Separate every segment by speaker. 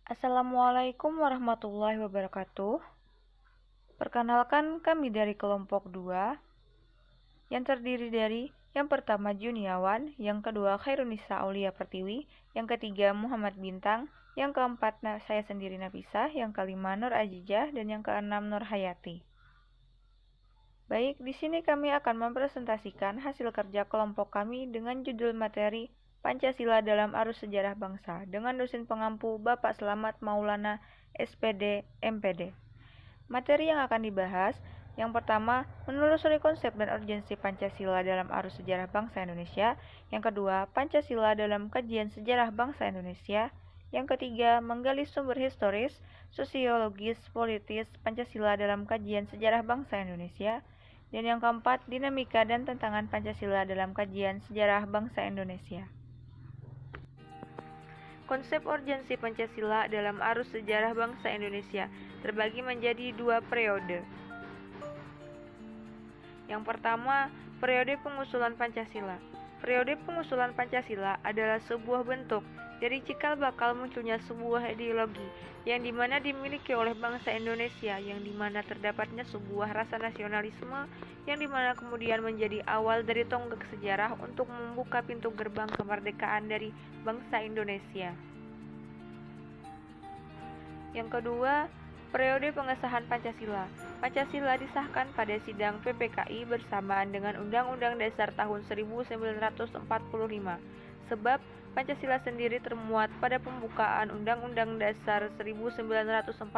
Speaker 1: Assalamualaikum warahmatullahi wabarakatuh. Perkenalkan kami dari kelompok 2 yang terdiri dari yang pertama Juniawan, yang kedua Khairunisa Aulia Pertiwi, yang ketiga Muhammad Bintang, yang keempat saya sendiri Nafisah, yang kelima Nur Azizah, dan yang keenam Nur Hayati. Baik, di sini kami akan mempresentasikan hasil kerja kelompok kami dengan judul materi Pancasila dalam Arus Sejarah Bangsa dengan dosen pengampu Bapak Selamat Maulana SPD MPD. Materi yang akan dibahas, yang pertama, menelusuri konsep dan urgensi Pancasila dalam arus sejarah bangsa Indonesia. Yang kedua, Pancasila dalam kajian sejarah bangsa Indonesia. Yang ketiga, menggali sumber historis, sosiologis, politis Pancasila dalam kajian sejarah bangsa Indonesia. Dan yang keempat, dinamika dan tantangan Pancasila dalam kajian sejarah bangsa Indonesia. Konsep urgensi Pancasila dalam arus sejarah bangsa Indonesia terbagi menjadi dua periode. Yang pertama, periode pengusulan Pancasila. Periode pengusulan Pancasila adalah sebuah bentuk dari cikal bakal munculnya sebuah ideologi yang dimana dimiliki oleh bangsa Indonesia, yang dimana terdapatnya sebuah rasa nasionalisme yang dimana kemudian menjadi awal dari tonggak sejarah untuk membuka pintu gerbang kemerdekaan dari bangsa Indonesia. Yang kedua, periode pengesahan Pancasila. Pancasila disahkan pada sidang PPKI bersamaan dengan Undang-Undang Dasar tahun 1945. Sebab Pancasila sendiri termuat pada pembukaan Undang-Undang Dasar 1945.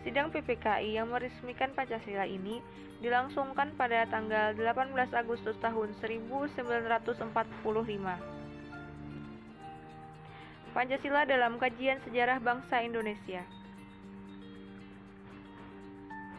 Speaker 1: Sidang PPKI yang meresmikan Pancasila ini dilangsungkan pada tanggal 18 Agustus tahun 1945. Pancasila dalam kajian sejarah bangsa Indonesia.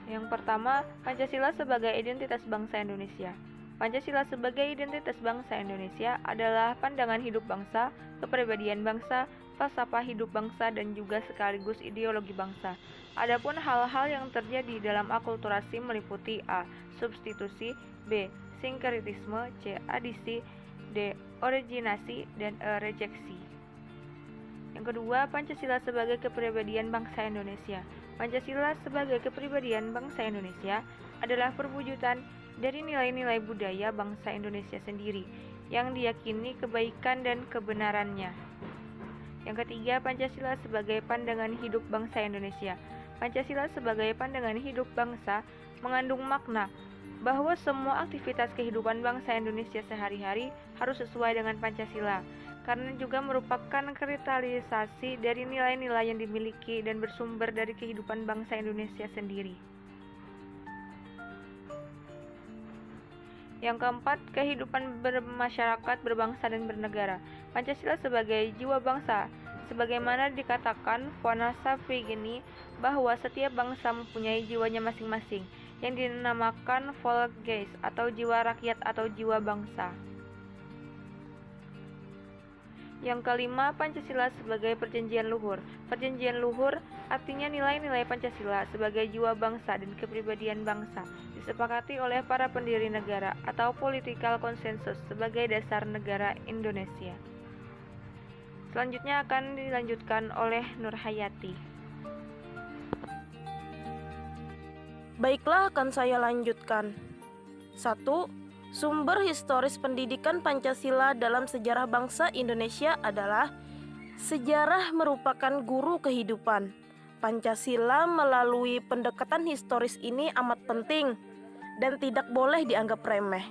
Speaker 1: Yang pertama, Pancasila sebagai identitas bangsa Indonesia. Pancasila sebagai identitas bangsa Indonesia adalah pandangan hidup bangsa, kepribadian bangsa, falsafah hidup bangsa, dan juga sekaligus ideologi bangsa. Adapun hal-hal yang terjadi dalam akulturasi meliputi A. Substitusi, B. Sinkretisme, C. Adisi, D. Originasi, dan E. Rejeksi. Yang kedua, Pancasila sebagai kepribadian bangsa Indonesia. Pancasila sebagai kepribadian bangsa Indonesia adalah perwujudan dari nilai-nilai budaya bangsa Indonesia sendiri yang diyakini kebaikan dan kebenarannya. Yang ketiga, Pancasila sebagai pandangan hidup bangsa Indonesia. Pancasila sebagai pandangan hidup bangsa mengandung makna bahwa semua aktivitas kehidupan bangsa Indonesia sehari-hari harus sesuai dengan Pancasila, karena juga merupakan kristalisasi dari nilai-nilai yang dimiliki dan bersumber dari kehidupan bangsa Indonesia sendiri. Yang keempat, kehidupan bermasyarakat, berbangsa, dan bernegara. Pancasila sebagai jiwa bangsa, sebagaimana dikatakan von Saffigeny bahwa setiap bangsa mempunyai jiwanya masing-masing, yang dinamakan Volksgeist atau jiwa rakyat atau jiwa bangsa. Yang kelima, Pancasila sebagai perjanjian luhur. Perjanjian luhur artinya nilai-nilai Pancasila sebagai jiwa bangsa dan kepribadian bangsa disepakati oleh para pendiri negara atau political consensus sebagai dasar negara Indonesia. Selanjutnya akan dilanjutkan oleh Nur Hayati.
Speaker 2: Baiklah, akan saya lanjutkan. 1. Sumber historis pendidikan Pancasila dalam sejarah bangsa Indonesia adalah sejarah merupakan guru kehidupan. Pancasila melalui pendekatan historis ini amat penting dan tidak boleh dianggap remeh.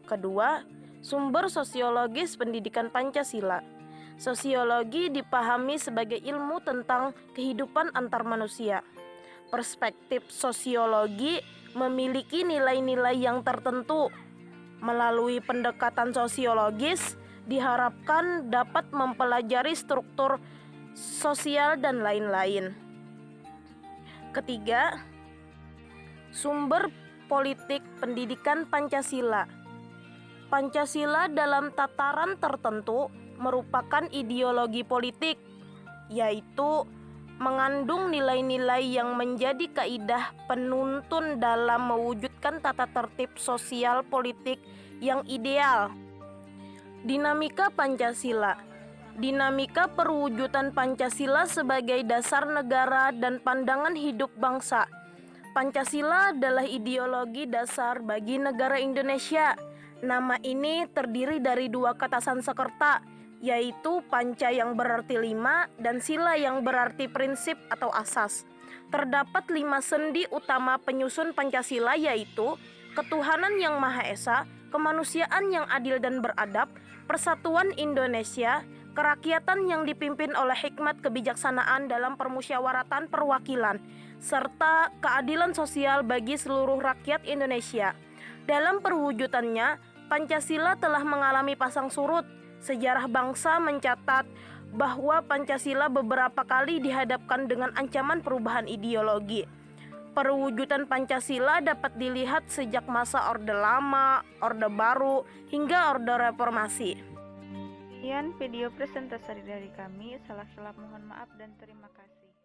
Speaker 2: Kedua, sumber sosiologis pendidikan Pancasila. Sosiologi dipahami sebagai ilmu tentang kehidupan antar manusia. Perspektif sosiologi memiliki nilai-nilai yang tertentu. Melalui pendekatan sosiologis diharapkan dapat mempelajari struktur sosial dan lain-lain. Ketiga, sumber politik pendidikan Pancasila. Pancasila dalam tataran tertentu merupakan ideologi politik, yaitu mengandung nilai-nilai yang menjadi kaidah penuntun dalam mewujudkan tata tertib sosial politik yang ideal. Dinamika Pancasila. dinamika perwujudan Pancasila sebagai dasar negara dan pandangan hidup bangsa. Pancasila adalah ideologi dasar bagi negara Indonesia. Nama ini terdiri dari dua kata Sanskerta, yaitu panca yang berarti lima dan sila yang berarti prinsip atau asas. Terdapat 5 sendi utama penyusun Pancasila, yaitu ketuhanan yang Maha Esa, kemanusiaan yang adil dan beradab, persatuan Indonesia, kerakyatan yang dipimpin oleh hikmat kebijaksanaan dalam permusyawaratan perwakilan, serta keadilan sosial bagi seluruh rakyat Indonesia. Dalam perwujudannya, Pancasila telah mengalami pasang surut. Sejarah bangsa mencatat bahwa Pancasila beberapa kali dihadapkan dengan ancaman perubahan ideologi. Perwujudan Pancasila dapat dilihat sejak masa Orde Lama, Orde Baru, hingga Orde Reformasi.
Speaker 1: Sekian video presentasi dari kami. Salah-salah mohon maaf dan terima kasih.